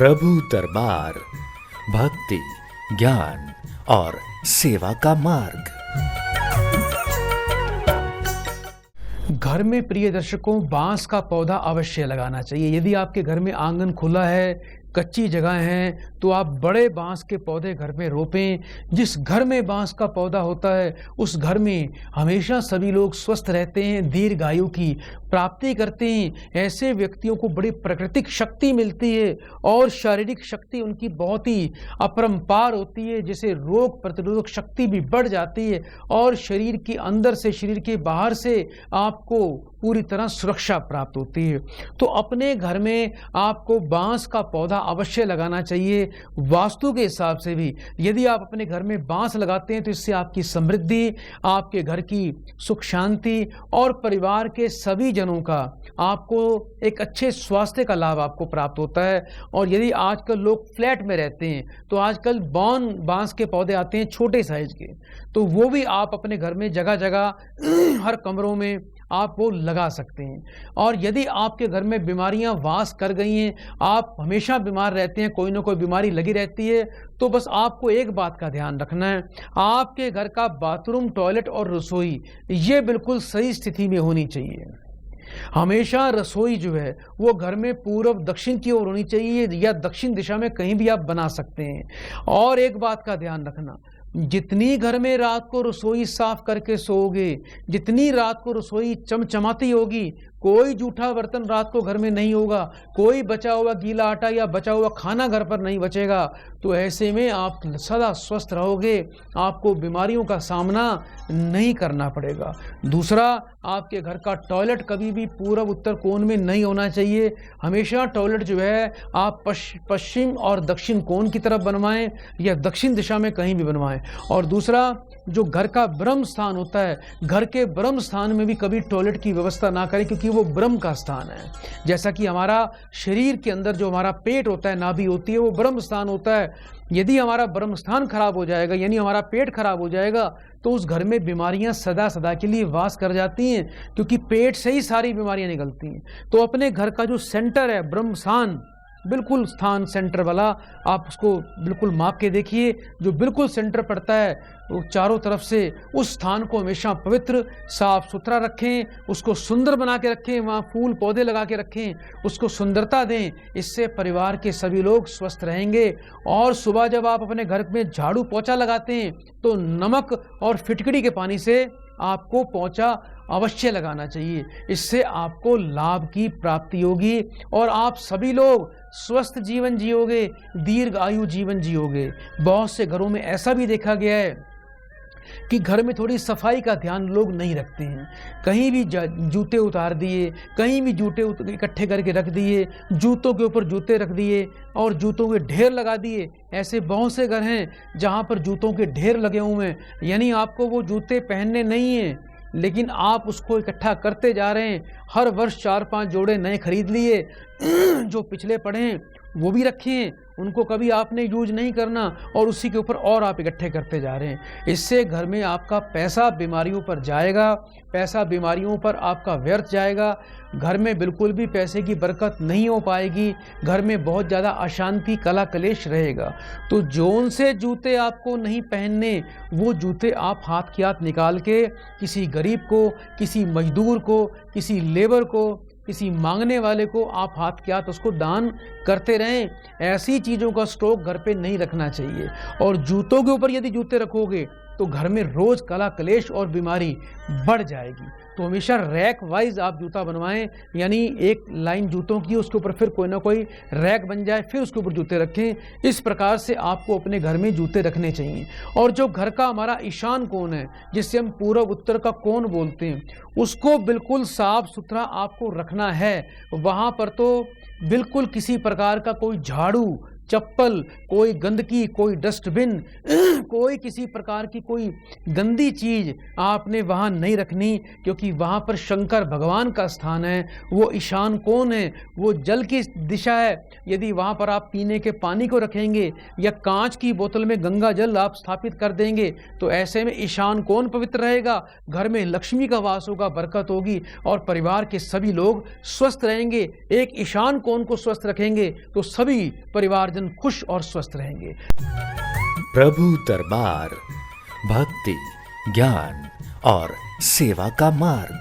प्रभु दरबार, भक्ति, ज्ञान और सेवा का मार्ग। घर में प्रिय दर्शकों, बांस का पौधा अवश्य लगाना चाहिए। यदि आपके घर में आंगन खुला है, कच्ची जगह है, तो आप बड़े बांस के पौधे घर में रोपें। जिस घर में बांस का पौधा होता है उस घर में हमेशा सभी लोग स्वस्थ रहते हैं, दीर्घायु की प्राप्ति करते हैं। ऐसे व्यक्तियों को बड़ी प्राकृतिक शक्ति मिलती है और शारीरिक शक्ति उनकी बहुत ही अपरंपार होती है, जिससे रोग प्रतिरोधक शक्ति भी बढ़ जाती है और शरीर के अंदर से, शरीर के बाहर से आपको पूरी तरह सुरक्षा प्राप्त होती है। तो अपने घर में आपको बांस का पौधा अवश्य लगाना चाहिए। वास्तु के हिसाब से भी यदि आप अपने घर में बांस लगाते हैं तो इससे आपकी समृद्धि, आपके घर की सुख शांति और परिवार के सभी जनों का आपको एक अच्छे स्वास्थ्य का लाभ आपको प्राप्त होता है। और यदि आजकल लोग फ्लैट में रहते हैं तो आजकल बांस के पौधे आते हैं छोटे साइज के, तो वो भी आप अपने घर में जगह जगह हर कमरों में आप वो लगा सकते हैं। और यदि आपके घर में बीमारियां वास कर गई हैं, आप हमेशा बीमार रहते हैं, कोई ना कोई बीमारी लगी रहती है, तो बस आपको एक बात का ध्यान रखना है, आपके घर का बाथरूम, टॉयलेट और रसोई ये बिल्कुल सही स्थिति में होनी चाहिए। हमेशा रसोई जो है वो घर में पूर्व दक्षिण की ओर होनी चाहिए या दक्षिण दिशा में कहीं भी आप बना सकते हैं। और एक बात का ध्यान रखना, जितनी घर में रात को रसोई साफ करके सोओगे, जितनी रात को रसोई चमचमाती होगी, कोई जूठा बर्तन रात को घर में नहीं होगा, कोई बचा हुआ गीला आटा या बचा हुआ खाना घर पर नहीं बचेगा, तो ऐसे में आप सदा स्वस्थ रहोगे, आपको बीमारियों का सामना नहीं करना पड़ेगा। दूसरा, आपके घर का टॉयलेट कभी भी पूर्व उत्तर कोण में नहीं होना चाहिए। हमेशा टॉयलेट जो है आप पश्चिम और दक्षिण कोण की तरफ बनवाएं या दक्षिण दिशा में कहीं भी बनवाएं। और दूसरा, जो घर का ब्रह्म स्थान होता है, घर के ब्रह्म स्थान में भी कभी टॉयलेट की व्यवस्था ना करें, क्योंकि वो ब्रह्म का स्थान है। जैसा कि हमारा शरीर के अंदर जो हमारा पेट होता है, नाभि होती है, वो ब्रह्म स्थान होता है। यदि हमारा ब्रह्म स्थान खराब हो जाएगा, यानी हमारा पेट खराब हो जाएगा, तो उस घर में बीमारियां सदा सदा के लिए वास कर जाती हैं, क्योंकि पेट से ही सारी बीमारियां निकलती हैं। तो अपने घर का जो सेंटर है, ब्रह्म स्थान, बिल्कुल स्थान सेंटर वाला, आप उसको बिल्कुल माप के देखिए। जो बिल्कुल सेंटर पड़ता है वो चारों तरफ से उस स्थान को हमेशा पवित्र साफ सुथरा रखें, उसको सुंदर बना के रखें, वहाँ फूल पौधे लगा के रखें, उसको सुंदरता दें। इससे परिवार के सभी लोग स्वस्थ रहेंगे। और सुबह जब आप अपने घर में झाड़ू पोछा लगाते हैं तो नमक और फिटकड़ी के पानी से आपको पोछा अवश्य लगाना चाहिए। इससे आपको लाभ की प्राप्ति होगी और आप सभी लोग स्वस्थ जीवन जियोगे, दीर्घ आयु जीवन जियोगे। बहुत से घरों में ऐसा भी देखा गया है कि घर में थोड़ी सफाई का ध्यान लोग नहीं रखते हैं। कहीं भी जूते उतार दिए, कहीं भी जूते इकट्ठे करके रख दिए, जूतों के ऊपर जूते रख दिए और जूतों के ढेर लगा दिए। ऐसे बहुत से घर हैं जहां पर जूतों के ढेर लगे हुए हैं, यानी आपको वो जूते पहनने नहीं हैं, लेकिन आप उसको इकट्ठा करते जा रहे हैं। हर वर्ष 4-5 जोड़े नए खरीद लिए, जो पिछले पड़े हैं वो भी रखे हैं, उनको कभी आपने यूज नहीं करना और उसी के ऊपर और आप इकट्ठे करते जा रहे हैं। इससे घर में आपका पैसा बीमारियों पर जाएगा, पैसा बीमारियों पर आपका व्यर्थ जाएगा। घर में बिल्कुल भी पैसे की बरकत नहीं हो पाएगी, घर में बहुत ज़्यादा अशांति, कला कलेश रहेगा। तो जोन से जूते आपको नहीं पहनने, वो जूते आप हाथ की हाथ निकाल के किसी गरीब को, किसी मजदूर को, किसी लेबर को, किसी मांगने वाले को आप हाथ के हाथ उसको दान करते रहें। ऐसी चीज़ों का स्टॉक घर पे नहीं रखना चाहिए। और जूतों के ऊपर यदि जूते रखोगे तो घर में रोज कला कलेश और बीमारी बढ़ जाएगी। तो हमेशा रैक वाइज आप जूता बनवाएं, यानी एक लाइन जूतों की, उसके ऊपर फिर कोई ना कोई रैक बन जाए, फिर उसके ऊपर जूते रखें। इस प्रकार से आपको अपने घर में जूते रखने चाहिए। और जो घर का हमारा ईशान कोण है, जिससे हम पूर्व उत्तर का कोण बोलते हैं, उसको बिल्कुल साफ सुथरा आपको रखना है। वहाँ पर तो बिल्कुल किसी प्रकार का कोई झाड़ू, चप्पल, कोई गंदगी, कोई डस्टबिन, कोई किसी प्रकार की कोई गंदी चीज आपने वहां नहीं रखनी, क्योंकि वहां पर शंकर भगवान का स्थान है। वो ईशान कोण है, वो जल की दिशा है। यदि वहां पर आप पीने के पानी को रखेंगे या कांच की बोतल में गंगा जल आप स्थापित कर देंगे तो ऐसे में ईशान कोण पवित्र रहेगा, घर में लक्ष्मी का वास होगा, बरकत होगी और परिवार के सभी लोग स्वस्थ रहेंगे। एक ईशान कोण को स्वस्थ रखेंगे तो सभी परिवारजन खुश और स्वस्थ रहेंगे। प्रभु दरबार, भक्ति, ज्ञान और सेवा का मार्ग।